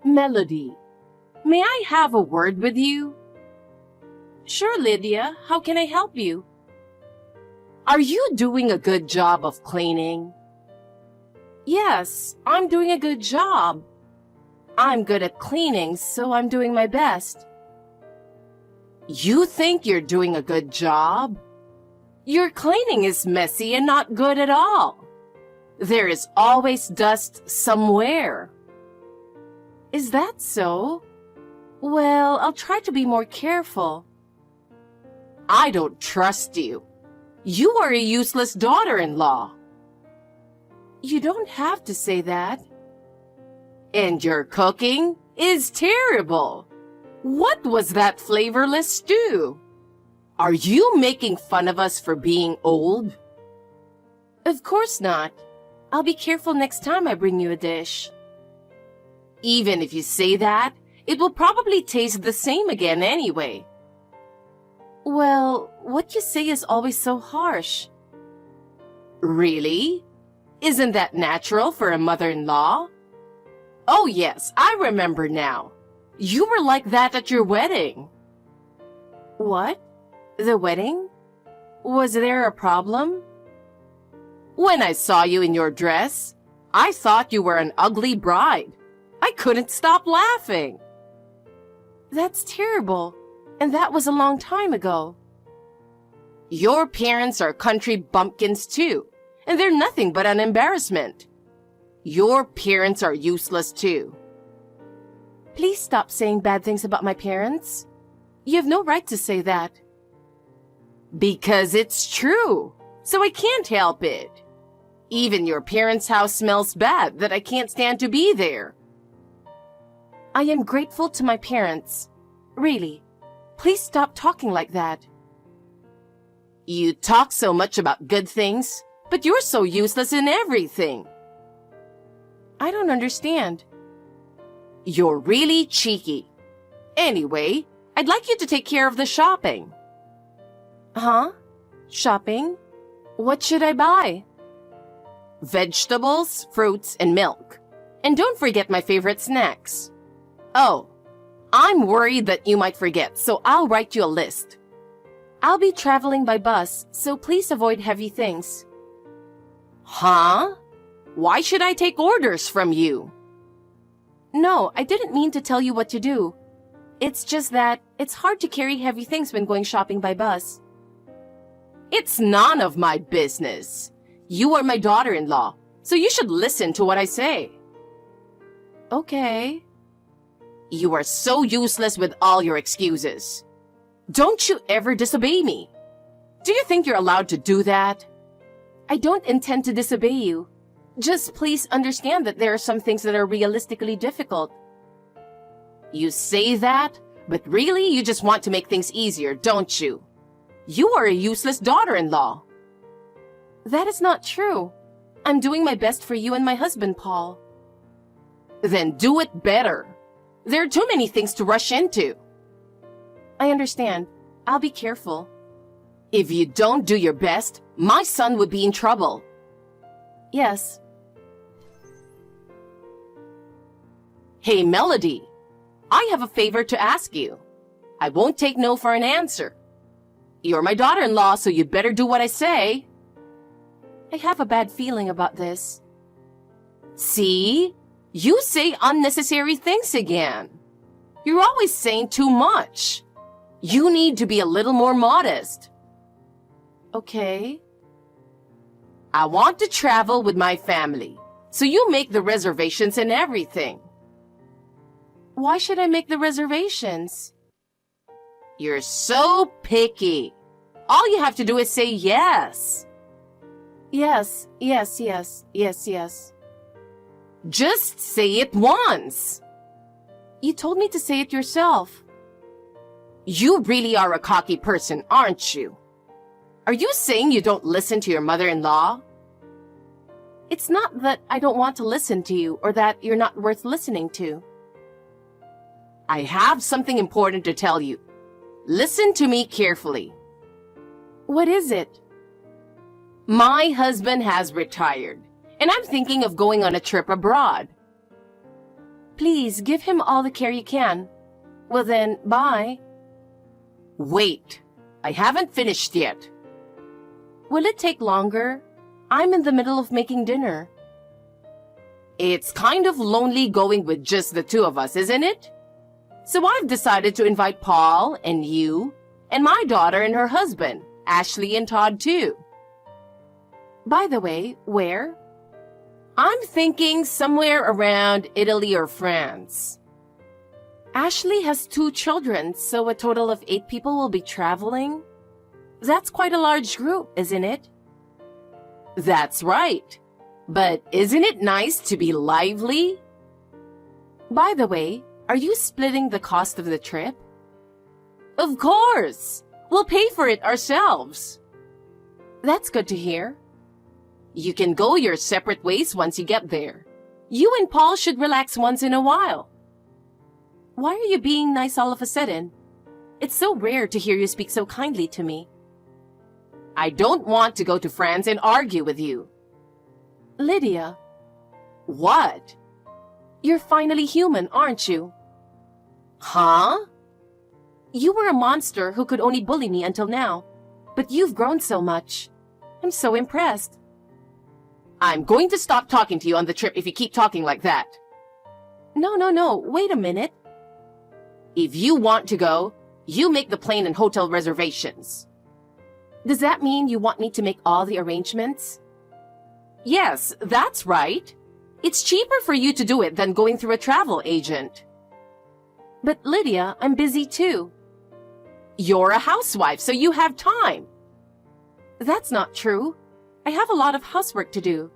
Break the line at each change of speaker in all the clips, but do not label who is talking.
Melody, may I have a word with you? Sure, Lydia. How can I help you? Are you doing a good job of cleaning? Yes, I'm doing a good job. I'm good at cleaning, so I'm doing my best. You think you're doing a good job? Your cleaning is messy and not good at all. There is always dust somewhere. Is that so? Well, I'll try to be more careful. I don't trust you. You are a useless daughter-in-law. You don't have to say that. And your cooking is terrible. What was that flavorless stew? Are you making fun of us for being old? Of course not. I'll be careful next time I bring you a dish. Even if you say that, it will probably taste the same again anyway. Well, what you say is always so harsh. Really? Isn't that natural for a mother-in-law? Oh yes, I remember now. You were like that at your wedding. What? The wedding? Was there a problem? When I saw you in your dress, I thought you were an ugly bride. I couldn't stop laughing. That's terrible. And that was a long time ago. Your parents are country bumpkins too, and they're nothing but an embarrassment. Your parents are useless too. Please stop saying bad things about my parents. You have no right to say that. Because it's true, so I can't help it. Even your parents' house smells bad that I can't stand to be there. I am grateful to my parents. Really. Please stop talking like that. You talk so much about good things, but you're so useless in everything. I don't understand. You're really cheeky. Anyway, I'd like you to take care of the shopping. Huh? Shopping? What should I buy? Vegetables, fruits, and milk. And don't forget my favorite snacks. Oh, I'm worried that you might forget, so I'll write you a list. I'll be traveling by bus, so please avoid heavy things. Huh? Why should I take orders from you? No, I didn't mean to tell you what to do. It's just that it's hard to carry heavy things when going shopping by bus. It's none of my business. You are my daughter-in-law, so you should listen to what I say. Okay. You are so useless with all your excuses. Don't you ever disobey me. Do you think you're allowed to do that? I don't intend to disobey you. Just please understand that there are some things that are realistically difficult. You say that, but really you just want to make things easier, don't you? You are a useless daughter-in-law. That is not true. I'm doing my best for you and my husband, Paul. Then do it better. There are too many things to rush into. I understand. I'll be careful. If you don't do your best, my son would be in trouble. Yes. Hey, Melody. I have a favor to ask you. I won't take no for an answer. You're my daughter-in-law, so you'd better do what I say. I have a bad feeling about this. See? You say unnecessary things again. You're always saying too much. You need to be a little more modest. Okay. I want to travel with my family, so you make the reservations and everything. Why should I make the reservations? You're so picky. All you have to do is say yes. Yes, yes, yes, yes, yes. Just say it once. You told me to say it yourself. You really are a cocky person, aren't you? Are you saying you don't listen to your mother-in-law? It's not that I don't want to listen to you or that you're not worth listening to. I have something important to tell you. Listen to me carefully. What is it? My husband has retired, and I'm thinking of going on a trip abroad. Please give him all the care you can. Well then, bye. Wait, I haven't finished yet. Will it take longer? I'm in the middle of making dinner. It's kind of lonely going with just the two of us, isn't it? So I've decided to invite Paul and you and my daughter and her husband, Ashley and Todd too. By the way, where? I'm thinking somewhere around Italy or France. Ashley has 2 children, so a total of 8 people will be traveling. That's quite a large group, isn't it? That's right. But isn't it nice to be lively? By the way, are you splitting the cost of the trip? Of course! We'll pay for it ourselves. That's good to hear. You can go your separate ways once you get there. You and Paul should relax once in a while. Why are you being nice all of a sudden? It's so rare to hear you speak so kindly to me. I don't want to go to France and argue with you. Lydia. What? You're finally human, aren't you? Huh? You were a monster who could only bully me until now, but you've grown so much. I'm so impressed. I'm going to stop talking to you on the trip if you keep talking like that. No, wait a minute. If you want to go, you make the plane and hotel reservations. Does that mean you want me to make all the arrangements? Yes, that's right. It's cheaper for you to do it than going through a travel agent. But Lydia, I'm busy too. You're a housewife, so you have time. That's not true. I have a lot of housework to do.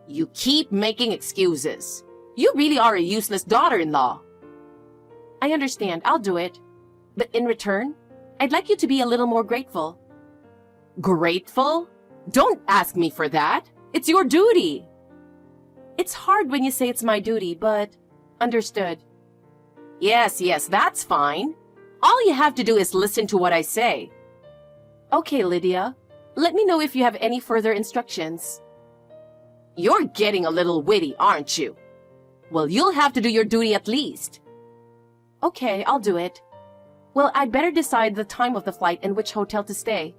You keep making excuses. You really are a useless daughter-in-law. I understand, I'll do it. But in return, I'd like you to be a little more grateful. Grateful? Don't ask me for that. It's your duty. It's hard when you say it's my duty, but understood. Yes, that's fine. All you have to do is listen to what I say. Okay, Lydia. Let me know if you have any further instructions. You're getting a little witty, aren't you? Well, you'll have to do your duty at least. Okay, I'll do it. Well, I'd better decide the time of the flight and which hotel to stay.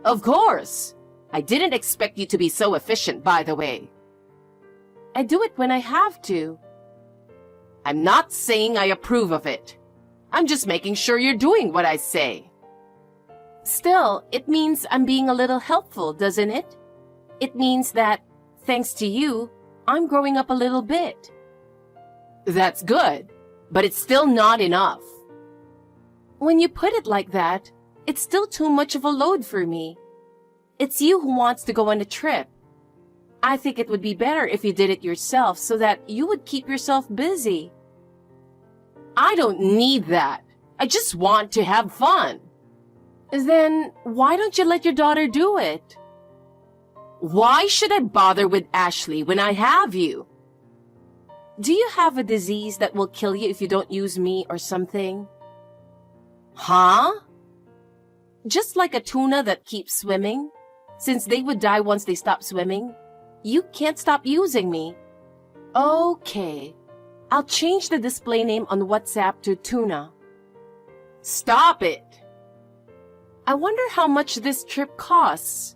Of course. I didn't expect you to be so efficient, by the way. I do it when I have to. I'm not saying I approve of it. I'm just making sure you're doing what I say. Still, it means I'm being a little helpful, doesn't it? It means that, thanks to you, I'm growing up a little bit. That's good, but it's still not enough. When you put it like that, it's still too much of a load for me. It's you who wants to go on a trip. I think it would be better if you did it yourself so that you would keep yourself busy. I don't need that. I just want to have fun. Then why don't you let your daughter do it? Why should I bother with Ashley when I have you? Do you have a disease that will kill you if you don't use me or something? Huh? Just like a tuna that keeps swimming, since they would die once they stop swimming, you can't stop using me. Okay, I'll change the display name on WhatsApp to Tuna. Stop it! I wonder how much this trip costs.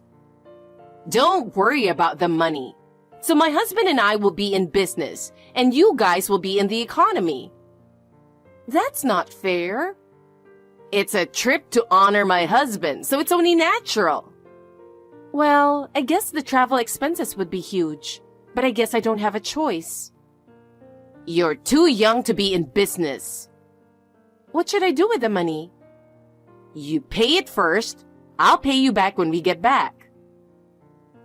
Don't worry about the money. So my husband and I will be in business, and you guys will be in the economy. That's not fair. It's a trip to honor my husband, so it's only natural. Well, I guess the travel expenses would be huge, but I guess I don't have a choice. You're too young to be in business. What should I do with the money? You pay it first. I'll pay you back when we get back.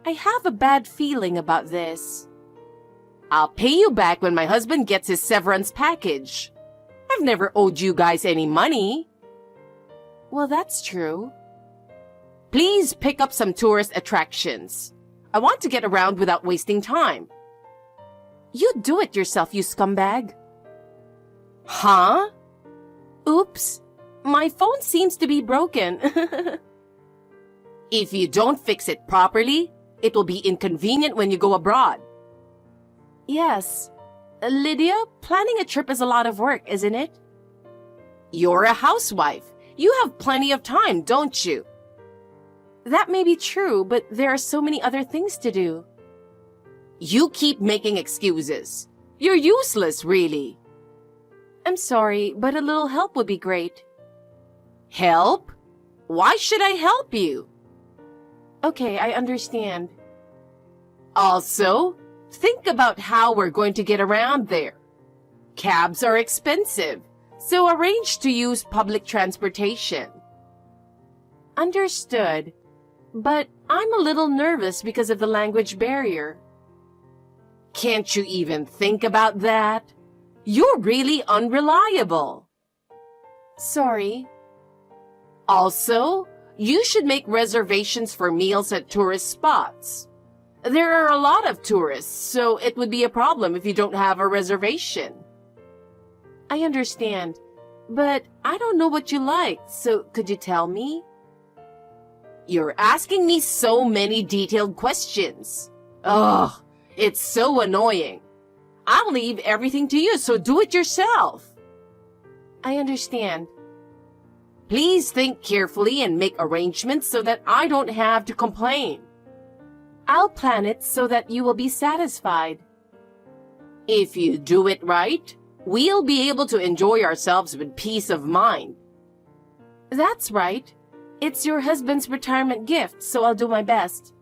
I have a bad feeling about this. I'll pay you back when my husband gets his severance package. I've never owed you guys any money. Well, that's true. Please pick up some tourist attractions. I want to get around without wasting time. You do it yourself, you scumbag. Huh? Oops. My phone seems to be broken. If you don't fix it properly, it will be inconvenient when you go abroad. Yes. Lydia, planning a trip is a lot of work, isn't it? You're a housewife. You have plenty of time, don't you? That may be true, but there are so many other things to do. You keep making excuses. You're useless, really. I'm sorry, but a little help would be great. Help? Why should I help you? Okay, I understand. Also, think about how we're going to get around there. Cabs are expensive, so arrange to use public transportation. Understood, but I'm a little nervous because of the language barrier. Can't you even think about that? You're really unreliable. Sorry. Also, you should make reservations for meals at tourist spots. There are a lot of tourists, so it would be a problem if you don't have a reservation. I understand, but I don't know what you like, so could you tell me? You're asking me so many detailed questions. Ugh, it's so annoying. I'll leave everything to you, so do it yourself. I understand. Please think carefully and make arrangements so that I don't have to complain. I'll plan it so that you will be satisfied. If you do it right, we'll be able to enjoy ourselves with peace of mind. That's right. It's your husband's retirement gift, so I'll do my best.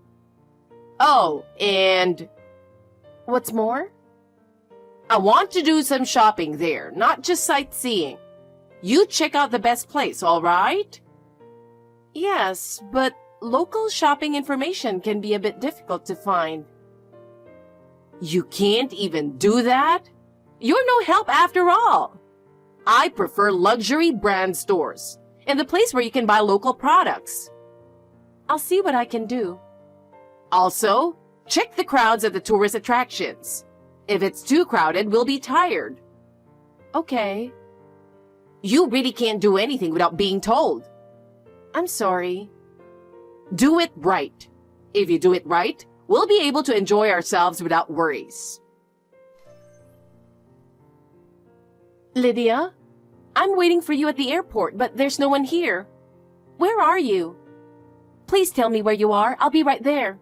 Oh, and... What's more? I want to do some shopping there, not just sightseeing. You check out the best place, all right? Yes, but local shopping information can be a bit difficult to find. You can't even do that? You're no help after all. I prefer luxury brand stores and the place where you can buy local products. I'll see what I can do. Also, check the crowds at the tourist attractions. If it's too crowded, we'll be tired. Okay. You really can't do anything without being told. I'm sorry. Do it right. If you do it right, we'll be able to enjoy ourselves without worries. Lydia, I'm waiting for you at the airport, but there's no one here. Where are you? Please tell me where you are. I'll be right there.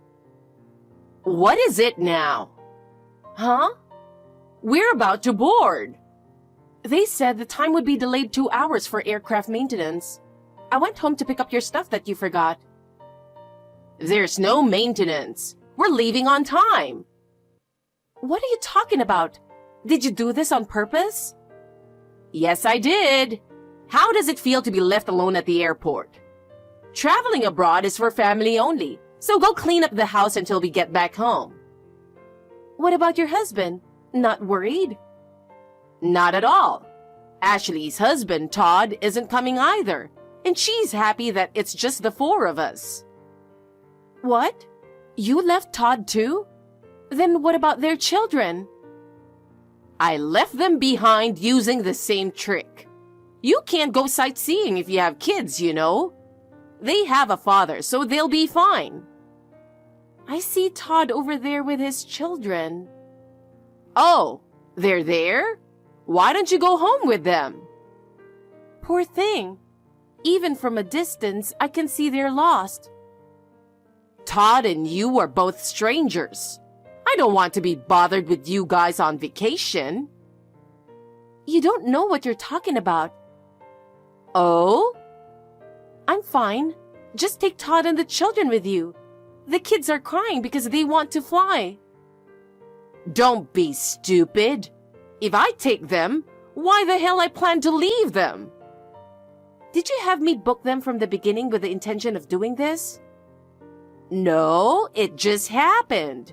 What is it now? Huh? We're about to board. They said the time would be delayed 2 hours for aircraft maintenance. I went home to pick up your stuff that you forgot. There's no maintenance. We're leaving on time. What are you talking about? Did you do this on purpose? Yes, I did. How does it feel to be left alone at the airport? Traveling abroad is for family only, so go clean up the house until we get back home. What about your husband? Not worried? Not at all. Ashley's husband, Todd, isn't coming either, and she's happy that it's just the four of us. What? You left Todd too? Then what about their children? I left them behind using the same trick. You can't go sightseeing if you have kids, you know. They have a father, so they'll be fine. I see Todd over there with his children. Oh, they're there? Why don't you go home with them? Poor thing. Even from a distance, I can see they're lost. Todd and you are both strangers. I don't want to be bothered with you guys on vacation. You don't know what you're talking about. Oh? I'm fine. Just take Todd and the children with you. The kids are crying because they want to fly. Don't be stupid. If I take them, why the hell I plan to leave them? Did you have me book them from the beginning with the intention of doing this? No, it just happened.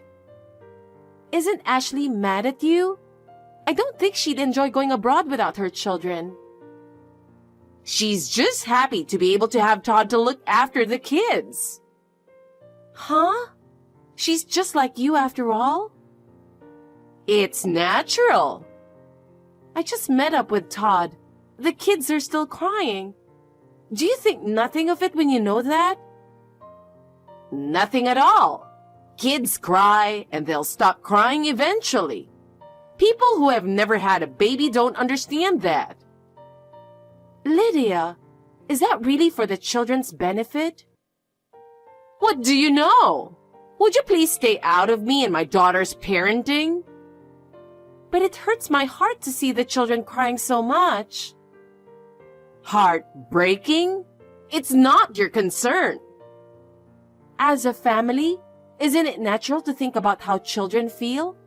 Isn't Ashley mad at you? I don't think she'd enjoy going abroad without her children. She's just happy to be able to have Todd to look after the kids. Huh? She's just like you after all? It's natural. I just met up with Todd. The kids are still crying. Do you think nothing of it when you know that? Nothing at all. Kids cry and they'll stop crying eventually. People who have never had a baby don't understand that. Lydia, is that really for the children's benefit? What do you know? Would you please stay out of me and my daughter's parenting? But it hurts my heart to see the children crying so much. Heartbreaking? It's not your concern. As a family, isn't it natural to think about how children feel?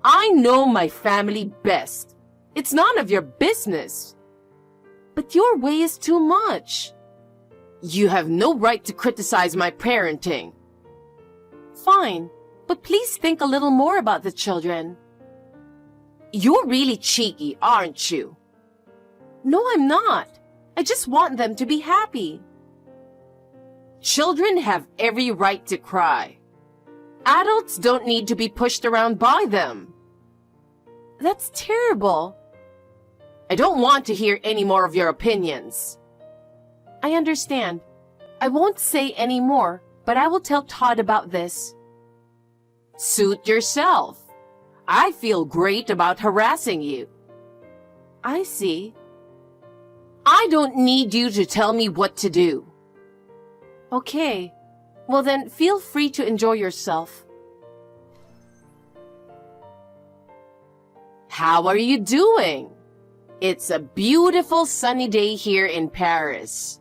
I know my family best. It's none of your business. But your way is too much. You have no right to criticize my parenting. Fine, but please think a little more about the children. You're really cheeky, aren't you? No, I'm not. I just want them to be happy. Children have every right to cry. Adults don't need to be pushed around by them. That's terrible. I don't want to hear any more of your opinions. I understand. I won't say any more, but I will tell Todd about this. Suit yourself. I feel great about harassing you. I see. I don't need you to tell me what to do. Okay. Well then, feel free to enjoy yourself. How are you doing? It's a beautiful sunny day here in Paris.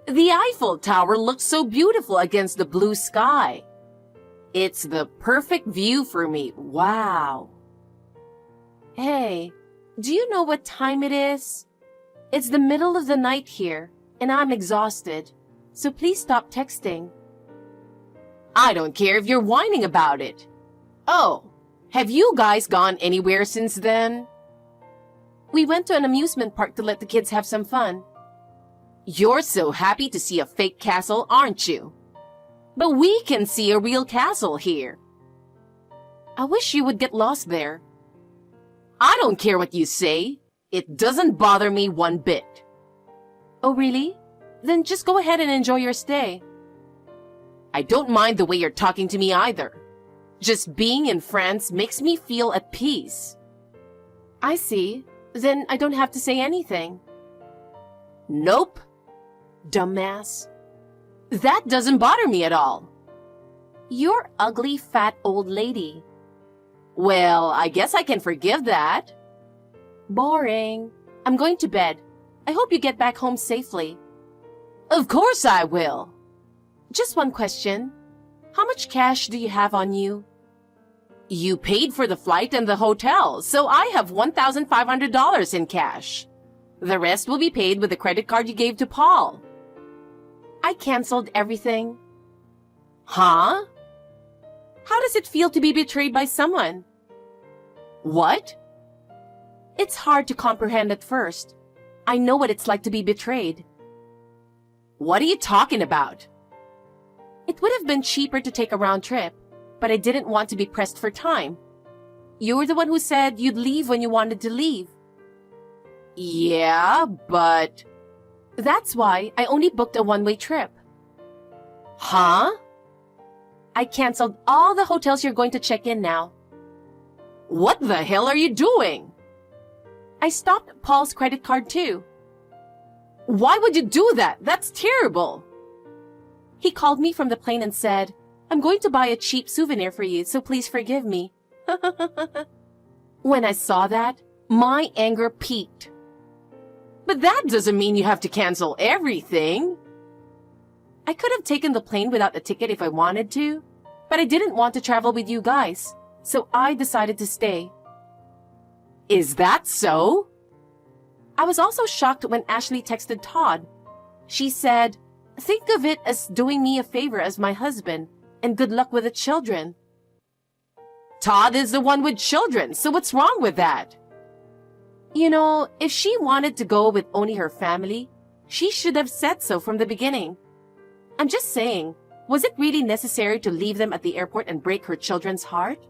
The Eiffel Tower looks so beautiful against the blue sky. It's the perfect view for me. Wow. Hey, do you know what time it is? It's the middle of the night here, and I'm exhausted. So please stop texting. I don't care if you're whining about it. Oh, have you guys gone anywhere since then? We went to an amusement park to let the kids have some fun. You're so happy to see a fake castle, aren't you? But we can see a real castle here. I wish you would get lost there. I don't care what you say. It doesn't bother me one bit. Oh, really? Then just go ahead and enjoy your stay. I don't mind the way you're talking to me either. Just being in France makes me feel at peace. I see. Then I don't have to say anything. Nope. Dumbass. That doesn't bother me at all. You're ugly, fat old lady. Well, I guess I can forgive that. Boring. I'm going to bed. I hope you get back home safely. Of course I will. Just one question. How much cash do you have on you? You paid for the flight and the hotel, so I have $1,500 in cash. The rest will be paid with the credit card you gave to Paul. I canceled everything. Huh? How does it feel to be betrayed by someone? What? It's hard to comprehend at first. I know what it's like to be betrayed. What are you talking about? It would have been cheaper to take a round trip, but I didn't want to be pressed for time. You were the one who said you'd leave when you wanted to leave. Yeah, but... That's why I only booked a one-way trip. Huh? I canceled all the hotels you're going to check in now. What the hell are you doing? I stopped Paul's credit card too. Why would you do that? That's terrible. He called me from the plane and said, I'm going to buy a cheap souvenir for you, so please forgive me. When I saw that, my anger peaked. But that doesn't mean you have to cancel everything. I could have taken the plane without a ticket if I wanted to, but I didn't want to travel with you guys, so I decided to stay. Is that so? I was also shocked when Ashley texted Todd. She said, think of it as doing me a favor as my husband, and good luck with the children. Todd is the one with children, so what's wrong with that? You know, if she wanted to go with only her family, she should have said so from the beginning. I'm just saying, was it really necessary to leave them at the airport and break her children's heart?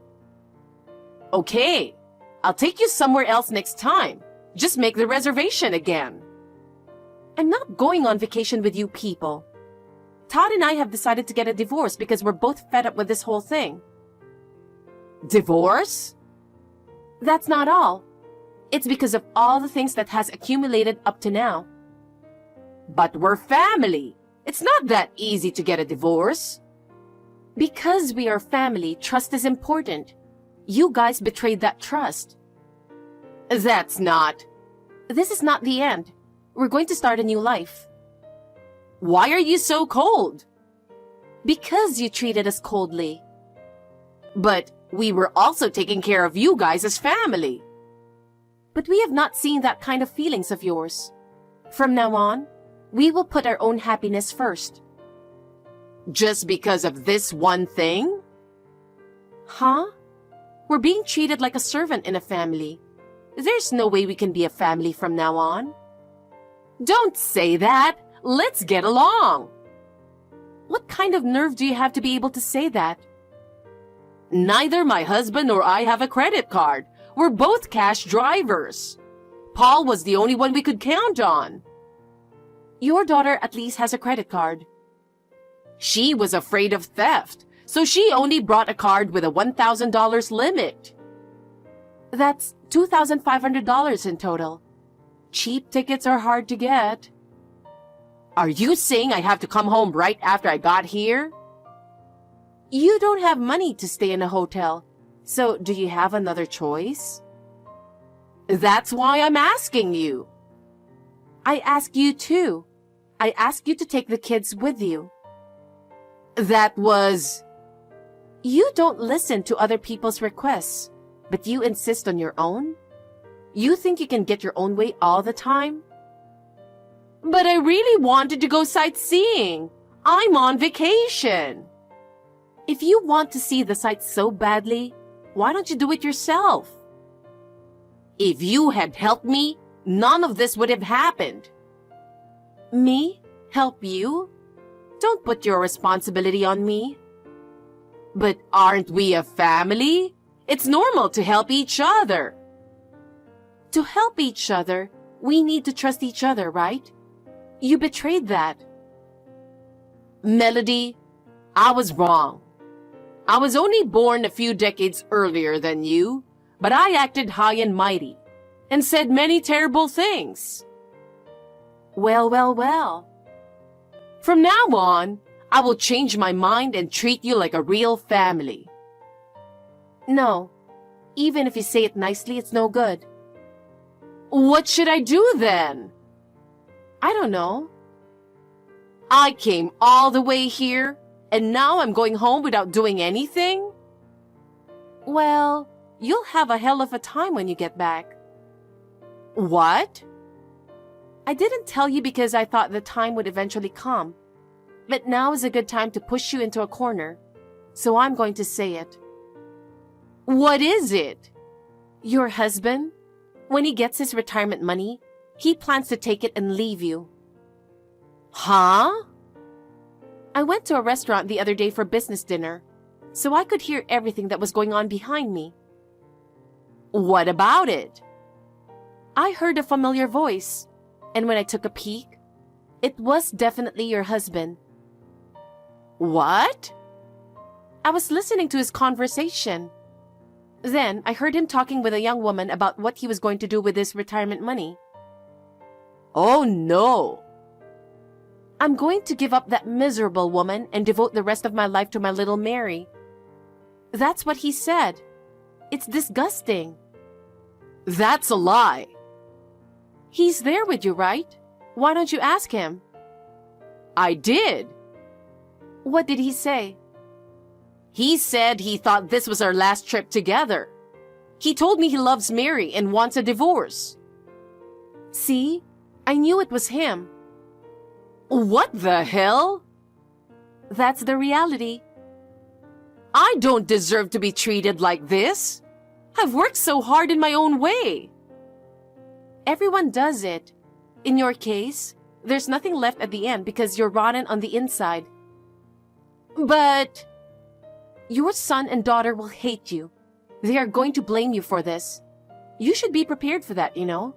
Okay, I'll take you somewhere else next time. Just make the reservation again. I'm not going on vacation with you people. Todd and I have decided to get a divorce because we're both fed up with this whole thing. Divorce? That's not all. It's because of all the things that has accumulated up to now. But we're family. It's not that easy to get a divorce. Because we are family, trust is important. You guys betrayed that trust. That's not. This is not the end. We're going to start a new life. Why are you so cold? Because you treated us coldly. But we were also taking care of you guys as family. But we have not seen that kind of feelings of yours. From now on, we will put our own happiness first. Just because of this one thing? Huh? We're being treated like a servant in a family. There's no way we can be a family from now on. Don't say that. Let's get along. What kind of nerve do you have to be able to say that? Neither my husband nor I have a credit card. We're both cash drivers. Paul was the only one we could count on. Your daughter at least has a credit card. She was afraid of theft, so she only brought a card with a $1,000 limit. That's $2,500 in total. Cheap tickets are hard to get. Are you saying I have to come home right after I got here? You don't have money to stay in a hotel, so do you have another choice? That's why I'm asking you. I ask you too. I ask you to take the kids with you. That was... You don't listen to other people's requests, but you insist on your own? You think you can get your own way all the time? But I really wanted to go sightseeing. I'm on vacation. If you want to see the sights so badly, why don't you do it yourself? If you had helped me, none of this would have happened. Me? Help you? Don't put your responsibility on me. But aren't we a family? It's normal to help each other. To help each other, we need to trust each other, right? You betrayed that. Melody, I was wrong. I was only born a few decades earlier than you, but I acted high and mighty and said many terrible things. Well. From now on, I will change my mind and treat you like a real family. No, even if you say it nicely, it's no good. What should I do then? I don't know. I came all the way here, and now I'm going home without doing anything? Well, you'll have a hell of a time when you get back. What? I didn't tell you because I thought the time would eventually come. But now is a good time to push you into a corner, so I'm going to say it. What is it? Your husband, when he gets his retirement money, he plans to take it and leave you. Huh? I went to a restaurant the other day for business dinner, so I could hear everything that was going on behind me. What about it? I heard a familiar voice, and when I took a peek, it was definitely your husband. What? I was listening to his conversation. Then I heard him talking with a young woman about what he was going to do with his retirement money. Oh no! I'm going to give up that miserable woman and devote the rest of my life to my little Mary. That's what he said. It's disgusting. That's a lie. He's there with you, right? Why don't you ask him? I did. What did he say? He said he thought this was our last trip together. He told me he loves Mary and wants a divorce. See? I knew it was him. What the hell? That's the reality. I don't deserve to be treated like this. I've worked so hard in my own way. Everyone does it. In your case, there's nothing left at the end because you're rotten on the inside. But your son and daughter will hate you. They are going to blame you for this. You should be prepared for that, you know.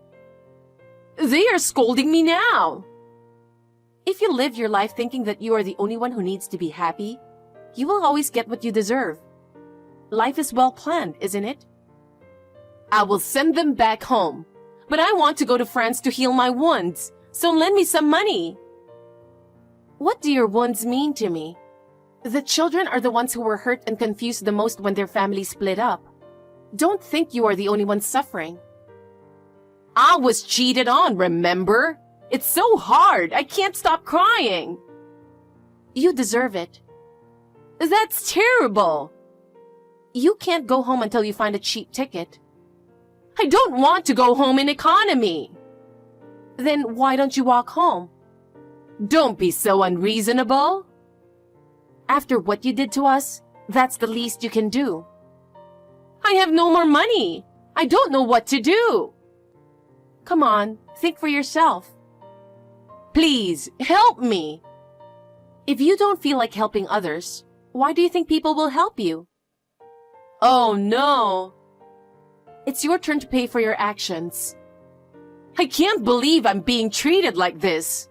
They are scolding me now. If you live your life thinking that you are the only one who needs to be happy, you will always get what you deserve. Life is well planned, isn't it? I will send them back home. But I want to go to France to heal my wounds, so lend me some money. What do your wounds mean to me? The children are the ones who were hurt and confused the most when their family split up. Don't think you are the only one suffering. I was cheated on, remember? It's so hard, I can't stop crying. You deserve it. That's terrible. You can't go home until you find a cheap ticket. I don't want to go home in economy. Then why don't you walk home? Don't be so unreasonable. After what you did to us, that's the least you can do. I have no more money. I don't know what to do. Come on, think for yourself. Please, help me. If you don't feel like helping others, why do you think people will help you? Oh no. It's your turn to pay for your actions. I can't believe I'm being treated like this.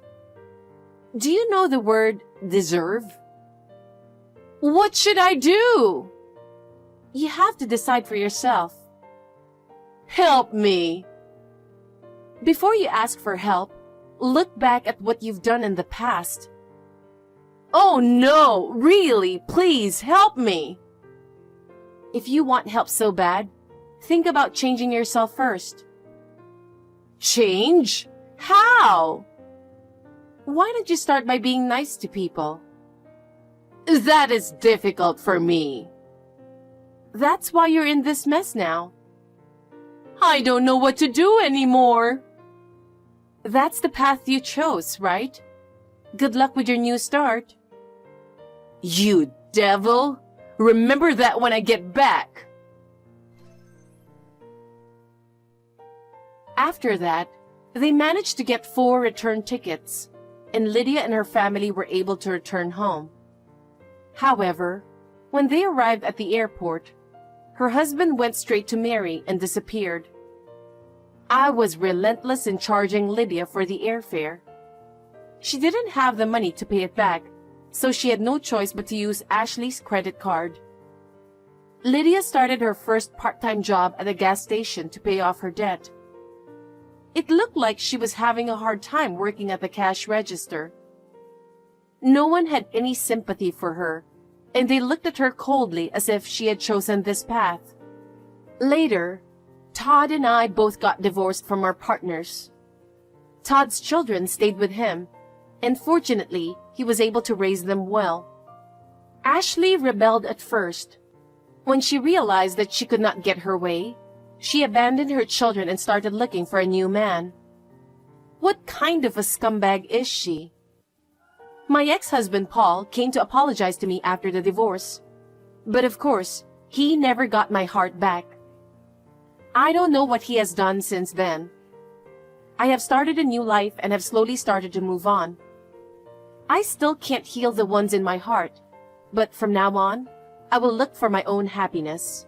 Do you know the word deserve? What should I do? You have to decide for yourself. Help me. Before you ask for help, look back at what you've done in the past. Oh no, really, please help me. If you want help so bad, think about changing yourself first. Change? How? Why don't you start by being nice to people? That is difficult for me. That's why you're in this mess now. I don't know what to do anymore. That's the path you chose, right? Good luck with your new start. You devil! Remember that when I get back. After that, they managed to get 4 return tickets, and Lydia and her family were able to return home. However, when they arrived at the airport, her husband went straight to Mary and disappeared. I was relentless in charging Lydia for the airfare. She didn't have the money to pay it back, so she had no choice but to use Ashley's credit card. Lydia started her first part-time job at a gas station to pay off her debt. It looked like she was having a hard time working at the cash register. No one had any sympathy for her, and they looked at her coldly as if she had chosen this path. Later, Todd and I both got divorced from our partners. Todd's children stayed with him, and fortunately, he was able to raise them well. Ashley rebelled at first. When she realized that she could not get her way, she abandoned her children and started looking for a new man. What kind of a scumbag is she? My ex-husband Paul came to apologize to me after the divorce. But of course, he never got my heart back. I don't know what he has done since then. I have started a new life and have slowly started to move on. I still can't heal the ones in my heart, but from now on, I will look for my own happiness.